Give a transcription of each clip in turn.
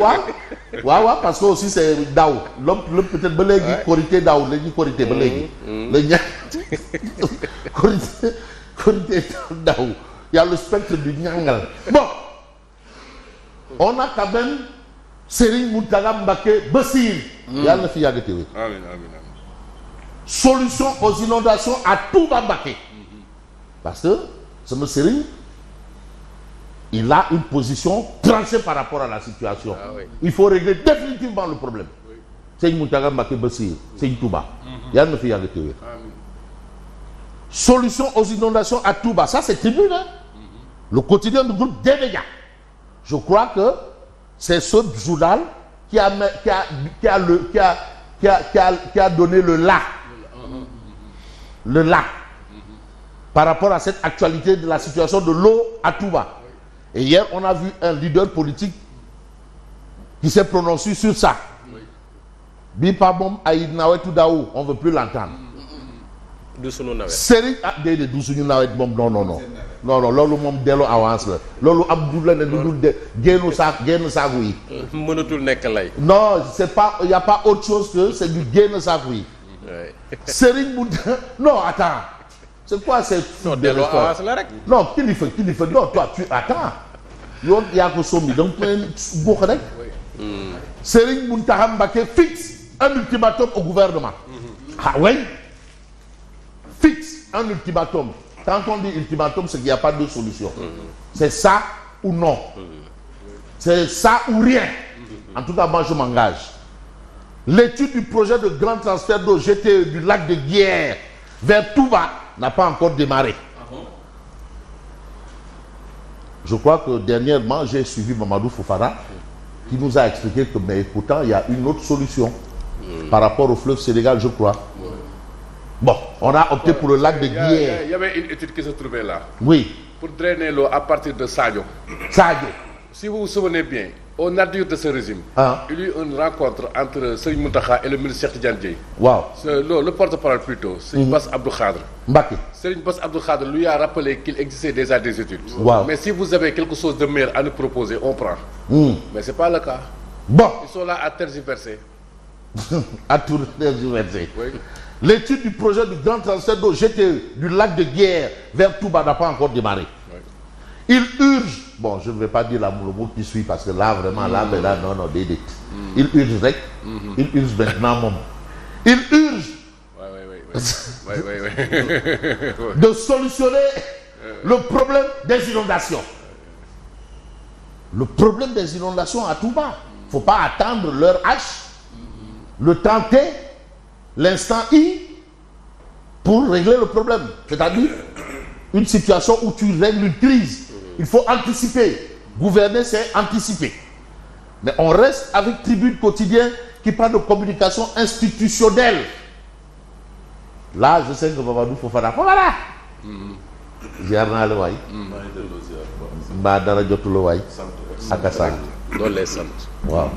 waaw parce que aussi c'est daaw l'homme peut-être ba léegi korité daaw léegi korité ba léegi la ña korité daaw y a le spectre du ñàngal bon on a quand même Serigne Mountakha Mbacké Bassir yàlla na fi yàggate wi amiin amiin solution aux inondations à Touba Mbacké parce que sama Serigne il a une position tranchée par rapport à la situation. Il faut régler définitivement le problème. Serigne Mountakha Mbacké Bassir Serigne Touba yàlla na fi yàggate wi solution aux inondations à Touba ça c'est tribune hein? Le quotidien du groupe des médias. Je crois que c'est ce journal qui a donné le là par rapport à cette actualité de la situation de l'eau à Touba. Et hier on a vu un leader politique qui s'est prononcé sur ça. Bi pa moom ay nawetu daaw on veut plus l'entendre. du sunu nawet. Serigne déedéet du suñu nawet moom non loolu moom delloo avance la loolu am du la ne lu dul de génn saaku yi. mënatul nekk lay. non c'est pas il y a pas autre chose que c'est du génn saaku yi. Serigne bu non attends c'est quoi c'est. non delloo avance la rek. non kilifa non toi tu attends yoon yaa ko sommi donc góox rek. Serigne Mountakha Mbacké fixe un ultimatum au gouvernement. Ah oui. Fixe un ultimatum. Quand on dit ultimatum, c'est qu'il n'y a pas de solution. C'est ça ou non. C'est ça ou rien. En tout cas, moi, je m'engage. L'étude du projet de grand transfert d'eau GTE du lac de Guiers vers Touba n'a pas encore démarré. Je crois que dernièrement, j'ai suivi Mamadou Fofana qui nous a expliqué que, mais pourtant, il y a une autre solution par rapport au fleuve Sénégal, je crois. Bon, on a opté pour le lac de Guiers. Il y avait une étude qui se trouvait là. Oui. Pour drainer l'eau à partir de Sadio. Si vous vous souvenez bien, au nadir de ce régime, il y a eu une rencontre entre Serigne Mountakha et le ministre Cheikh Tidiane Dièye. Wow. Le porte-parole plutôt, Serigne Bass Abdou Khadre. Mbacké. Serigne Bass Abdou Khadre lui a rappelé qu'il existait déjà des études. Wow. Mais si vous avez quelque chose de meilleur à nous proposer, on prend. Mais c'est pas le cas. Bon. Ils sont là à tergiverser. À tout tergiverser. Oui. L'étude du projet du grand transfert d'eau GTE du lac de Guiers vers Touba n'a pas encore démarré. Oui. Il urge, bon je ne vais pas dire le mot qui suit parce que là vraiment là non déedéet. Il urge rek. Il urge maintenant moom. Il urge. De solutionner le problème des inondations. Le problème des inondations à Touba. Faut pas attendre l'heure H, le temps T. L'instant I pour régler le problème. C'est-à-dire une situation où tu règles une crise. Il faut anticiper. Gouverner, c'est anticiper. Mais on reste avec Tribune Quotidien qui parle de communication institutionnelle. Là, je sais que Mamadou Fofana. Voilà. ziar naa la waay. mbaa dara jotu la waay. ak a sant. loolu lay sant. waaw.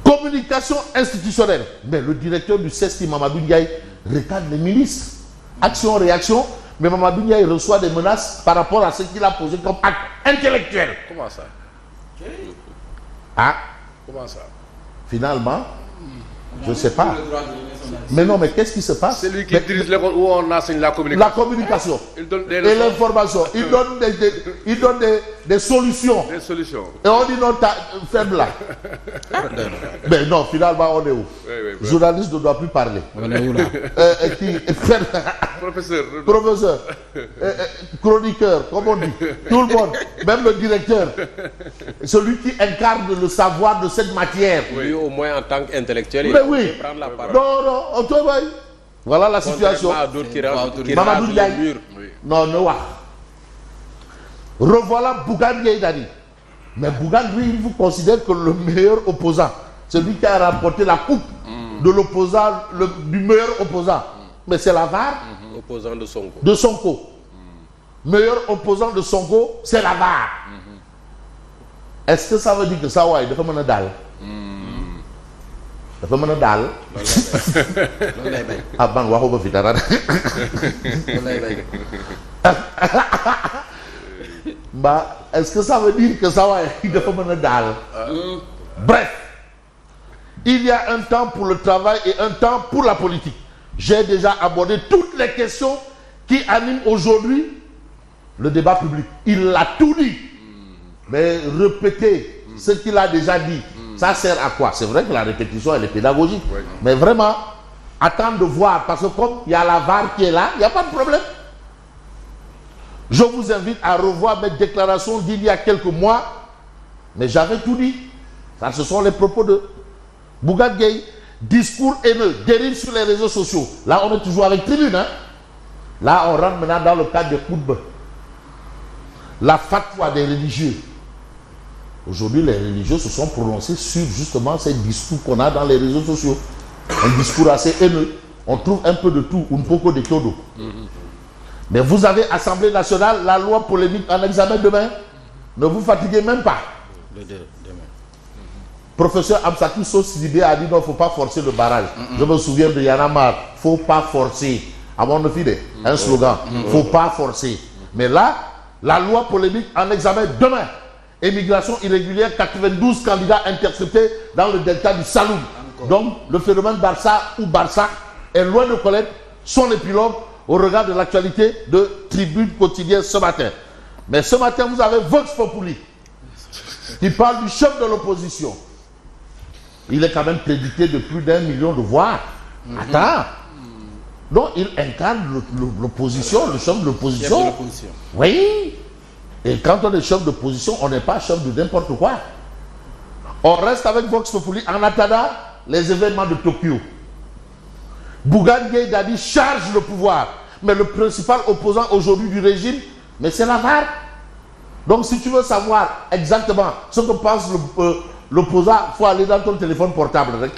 Communication institutionnelle. Mais le directeur du CESTI, Mamadou Ndiaye, recadre les ministres. Action, réaction. Mais Mamadou Ndiaye reçoit des menaces par rapport à ce qu'il a posé comme acte intellectuel. Comment ça? Ah. Comment ça? Finalement, je ne sais pas. Mais non, mais qu'est-ce qui se passe? C'est lui qui dirige l'école où on enseigne la communication. La communication. Il donne des et l'information. Il donne des solutions. Des solutions. Et on dit non, faible là. Mais non, finalement, on est où? Oui. Journaliste ne doit plus parler. On est où là? Professeur, chroniqueur, comme on dit. Tout le monde, même le directeur. Celui qui incarne le savoir de cette matière. Lui, au moins en tant qu'intellectuel, il Mais oui. peut prendre la parole. Non, on te voit. Voilà la situation. Mamadou Ndiaye. Non, ne wax. Revoilà Bougane Gueye Dany. Mais Bougane, lui, il vous considère que le meilleur opposant. Celui qui a remporté la coupe de l'opposant, du meilleur opposant. Mais c'est la VAR. Opposant de Sonko. De Sonko. Meilleur opposant de Sonko, c'est la VAR. Est-ce que ça veut dire que ça, ouais, dafa mën a daal. dafa mën a daal. loolu lay bañ. ah man waxuma fi dara. loolu lay bañ. mbaa est-ce que ça veut dire que ça waaye dafa mën a daal. Bref, il y a un temps pour le travail et un temps pour la politique. J'ai déjà abordé toutes les questions qui animent aujourd'hui le débat public. Il l'a tout dit. Mais répéter ce qu'il a déjà dit, ça sert à quoi? C'est vrai que la répétition, elle est pédagogique. Oui. Mais vraiment, attendre de voir, parce que comme il y a la VAR qui est là, il n'y a pas de problème. Je vous invite à revoir mes déclarations d'il y a quelques mois, mais j'avais tout dit. Ça, ce sont les propos de Bougane Gueye. Discours haineux, dérive sur les réseaux sociaux. Là, on est toujours avec Tribune. Hein? Là, on rentre maintenant dans le cadre des coups de bœuf. La fatwa des religieux. Aujourd'hui, les religieux se sont prononcés sur justement ces discours qu'on a dans les réseaux sociaux. Un discours assez haineux. On trouve un peu de tout, un poco de todo. Mais vous avez Assemblée nationale, la loi polémique en examen demain. Ne vous fatiguez même pas. Demain. Professeur Amsatou Sidibé a dit non, il ne faut pas forcer le barrage. Je me souviens de Yanamar, il ne faut pas forcer. À mon avis, un slogan, il ne faut pas forcer. Mais là, la loi polémique en examen demain. Émigration irrégulière, 92 candidats interceptés dans le delta du Saloum. Donc, le phénomène Barça ou Barça est loin de connaître son épilogue au regard de l'actualité de Tribune quotidienne ce matin. Mais ce matin, vous avez Vox Populi qui parle du chef de l'opposition. Il est quand même crédité de plus d'1 million de voix. Attends. Donc, il incarne l'opposition, le chef de l'opposition. Oui. Et quand on est chef d'opposition, on n'est pas chef de n'importe quoi. On reste avec Vox Populi en attendant les événements de Tokyo. Bougane Gueye Dadi charge le pouvoir. Mais le principal opposant aujourd'hui du régime, mais c'est la VAR. Donc si tu veux savoir exactement ce que pense l'opposant, il faut aller dans ton téléphone portable.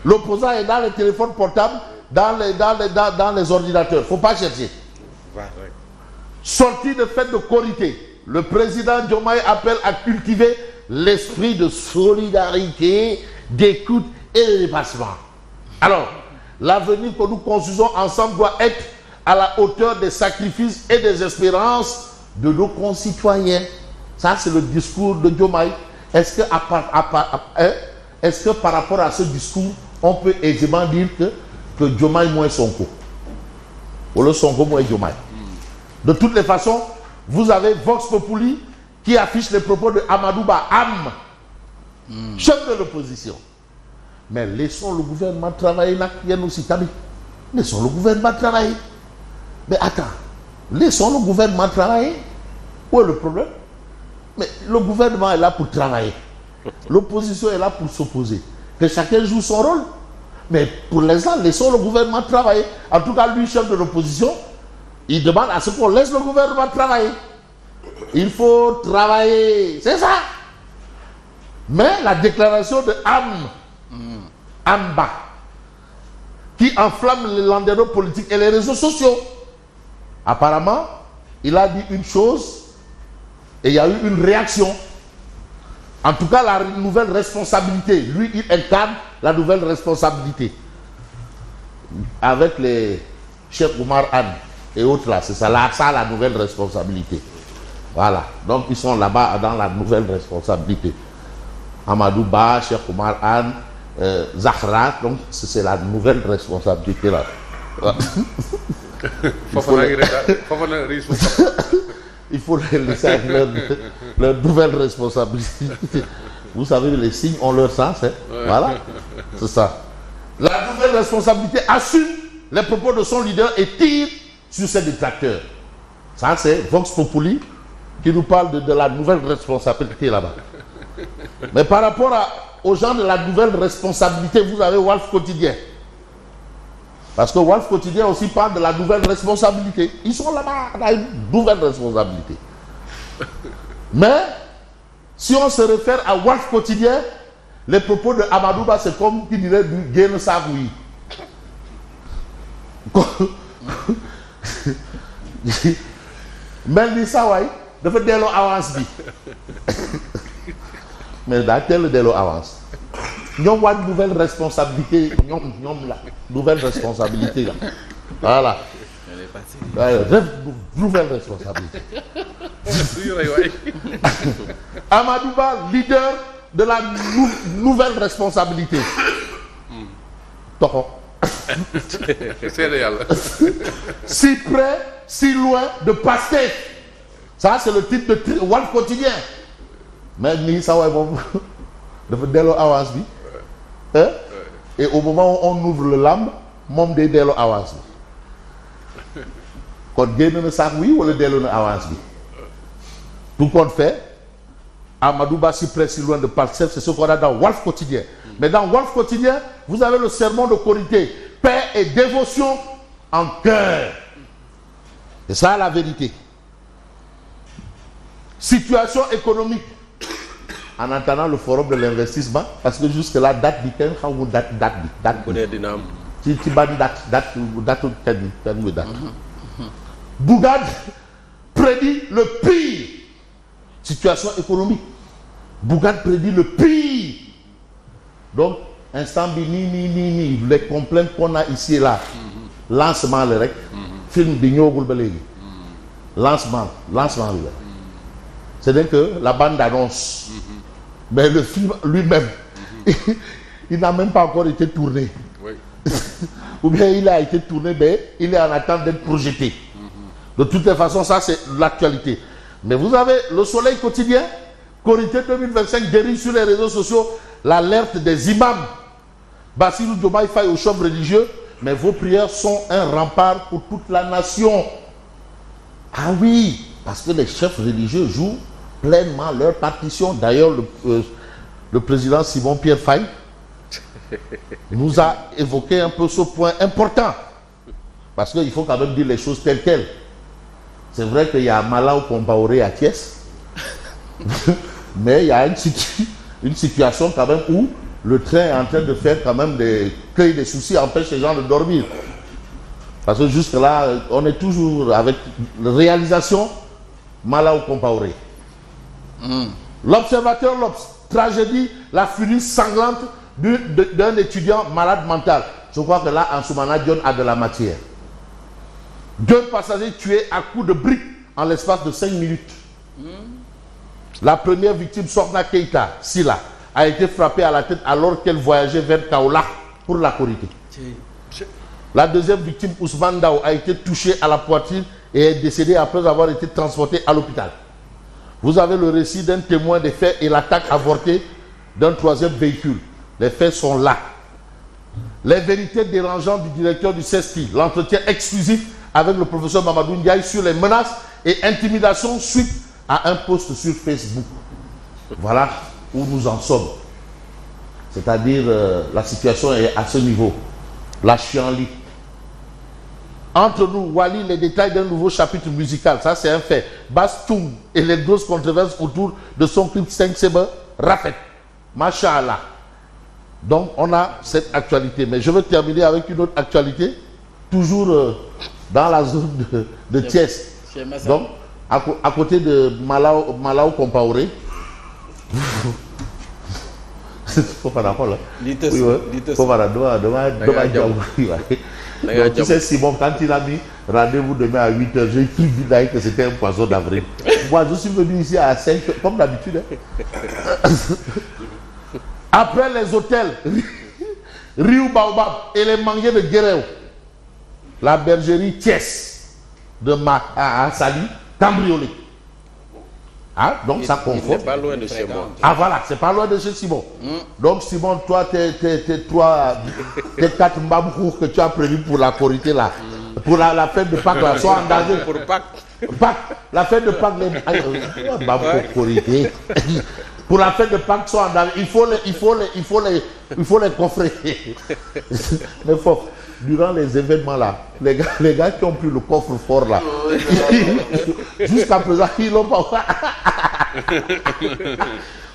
L'opposant est dans les téléphones portables, dans les ordinateurs. Il ne faut pas chercher. Sortie de fête de Korité, le président Diomaye appelle à cultiver l'esprit de solidarité, d'écoute et de dépassement. Alors, l'avenir que nous construisons ensemble doit être à la hauteur des sacrifices et des espérances de nos concitoyens. Ça, c'est le discours de Diomaye. Est-ce que par rapport à ce discours, on peut aisément dire que Diomaye moins Sonko? Ou le Sonko moins Diomaye? De toutes les façons, vous avez Vox Populi qui affiche les propos de Amadou Ba, chef de l'opposition. Mais laissons le gouvernement travailler là, laissons le gouvernement travailler. Mais attends, laissons le gouvernement travailler. Où est le problème? Mais le gouvernement est là pour travailler. L'opposition est là pour s'opposer. Que chacun joue son rôle. Mais pour l'instant, laissons le gouvernement travailler. En tout cas, lui, chef de l'opposition, il demande à ce qu'on laisse le gouvernement travailler. Il faut travailler. C'est ça. Mais la déclaration de Amba, qui enflamme les landerneaux politiques et les réseaux sociaux. Apparemment, il a dit une chose et il y a eu une réaction. En tout cas, la nouvelle responsabilité. Lui, il incarne la nouvelle responsabilité. Avec les chefs Oumar Anne et autres là, c'est ça, la nouvelle responsabilité. Voilà. Donc, ils sont là-bas dans la nouvelle responsabilité. Amadou Ba, Cheikh Oumar Anne, Zahra, donc c'est la nouvelle responsabilité là. Il faut les laisser avec leur nouvelle responsabilité. Vous savez, les signes ont leur sens. Hein? Voilà, c'est ça. La nouvelle responsabilité assume les propos de son leader et tire sur ses détracteurs. Ça, c'est Vox Populi qui nous parle de la nouvelle responsabilité là-bas. Mais par rapport aux gens de la nouvelle responsabilité, vous avez Walf Quotidien. Parce que Walf Quotidien aussi parle de la nouvelle responsabilité. Ils sont là-bas, on a une nouvelle responsabilité. Mais, si on se réfère à Walf Quotidien, les propos de Amadou Ba, c'est comme qui dirait du Guéne Sagoui. Melni Sawai, de fait délo avance bi. Mais dans tel délo avance. Nous avons une nouvelle responsabilité. Nous avons la nouvelle responsabilité. Là. Voilà. Nouvelle responsabilité. Amadouba, leader de la nouvelle responsabilité. Toko. Si près, si loin de passer. Ça, c'est le titre de Walf Quotidien. Mais ça va et au moment où on ouvre le lambe, mon de Delo avance. Quand gagne ne sac oui ou le Delo ne avance. Tout compte fait, Amadouba si près, si loin de passer, c'est ce qu'on a dans Walf Quotidien. Mais dans Walf Quotidien, vous avez le sermon de Korité, paix et dévotion en cœur. C'est ça la vérité. Situation économique. En attendant le forum de l'investissement, parce que jusque-là, date. Bougad prédit le pire. Situation économique. Bougad prédit le pire. Donc, instant ni les complaintes qu'on a ici et là. Lancement le rec. Film d'Igno Goulbelégui. Lancement. C'est-à-dire que la bande annonce. Mais le film lui-même, il n'a même pas encore été tourné. Oui. Ou bien il a été tourné, mais il est en attente d'être projeté. De toutes les façons, ça c'est l'actualité. Mais vous avez le Soleil quotidien, Korité 2025 dirige sur les réseaux sociaux l'alerte des imams. Bassirou Diomaye Faye au chef religieux, mais vos prières sont un rempart pour toute la nation. Ah oui, parce que les chefs religieux jouent pleinement leur partition. D'ailleurs, le président Simon Pierre Faye nous a évoqué un peu ce point important. Parce qu'il faut quand même dire les choses telles quelles. C'est vrai qu'il y a Malao Compaoré à Thiès, mais il y a une situation quand même où le train est en train de faire quand même créer des soucis, empêche les gens de dormir. Parce que jusque-là, on est toujours avec la réalisation Malao Compaoré. L'observateur, tragédie, la furie sanglante d'un étudiant malade mental. Je crois que là, en Soumana, John a de la matière. 2 passagers tués à coups de briques en l'espace de 5 minutes. La première victime, Sorna Keita, Sila, a été frappée à la tête alors qu'elle voyageait vers Kaola pour la Korité. La deuxième victime, Ousmane Dao, a été touchée à la poitrine et est décédée après avoir été transportée à l'hôpital. Vous avez le récit d'un témoin des faits et l'attaque avortée d'un 3e véhicule. Les faits sont là. Les vérités dérangeantes du directeur du CESTI, l'entretien exclusif avec le professeur Mamadou Ndiaye sur les menaces et intimidations suite à un post sur Facebook. Voilà où nous en sommes. C'est-à-dire, la situation est à ce niveau. La chienlit. Entre nous, Wali, les détails d'un nouveau chapitre musical, ça c'est un fait. Bastoum et les grosses controverses autour de son clip 5 Seba, Rafet. Masha'Allah. Donc, on a cette actualité. Mais je veux terminer avec une autre actualité, toujours dans la zone de Thiès. Donc, à côté de Malao Compaoré. Faut pas d'accord là. Faut pas d'accord. Donc, tu sais, Simon, quand il a mis rendez-vous demain à 8h, j'ai cru que c'était un poisson d'avril. Moi, je suis venu ici à 5h, comme d'habitude. Hein. Après les hôtels, Riou Baobab et les manguiers de Guéréo, la bergerie Thiès de Sali, cambriolée. Hein? Donc ça confond. C'est pas loin de chez moi. Ah voilà, c'est pas loin de chez Simon. Donc Simon, toi, tes 4 mbaboukours que tu as prévu pour la Korité là, pour la fête de Pâques là, sont en danger. Pour Pâques, la fête de Pâques, Korité. Pour la fête de Pâques sont en danger. Il faut les coffrer. Mais faut. Durant les événements là, les gars qui ont pris le coffre fort là, jusqu'à présent, ils l'ont pas.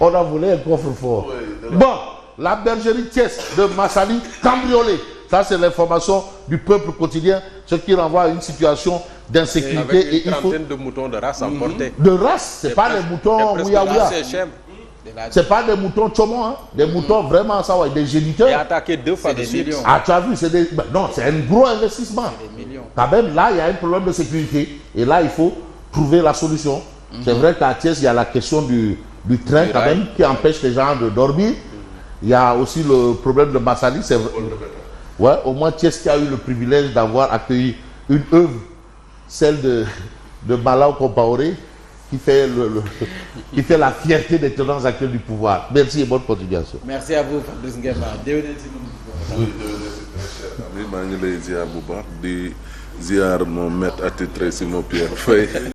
On a voulu un coffre fort. Bon, la bergerie Thiès de Massali, cambriolée. Ça, c'est l'information du peuple quotidien, ce qui renvoie à une situation d'insécurité. Et une trentaine de moutons de race emportés. De race, c'est pas les moutons ouya. C'est pas des moutons chomon, hein? Des moutons vraiment, ça va, des géniteurs. Et attaqué 2 fois de suite. Ah, tu as vu, c'est des... Non, c'est un gros investissement. Quand même, là, il y a un problème de sécurité. Et là, il faut trouver la solution. C'est vrai qu'à Thiès, il y a la question du du train quand même qui empêche les gens de dormir. Il y a aussi le problème de Massali, c'est vrai. Ouais, au moins Thiès qui a eu le privilège d'avoir accueilli une œuvre, celle de Malaw Compaoré, qui fait qui fait la fierté des tenants actuels du pouvoir. Merci et bonne continuation. Merci à vous Fabrice Nguema. Oui, maa ngi lay ziar bu baax di ziar mon maître attitré Simon Pierre Faye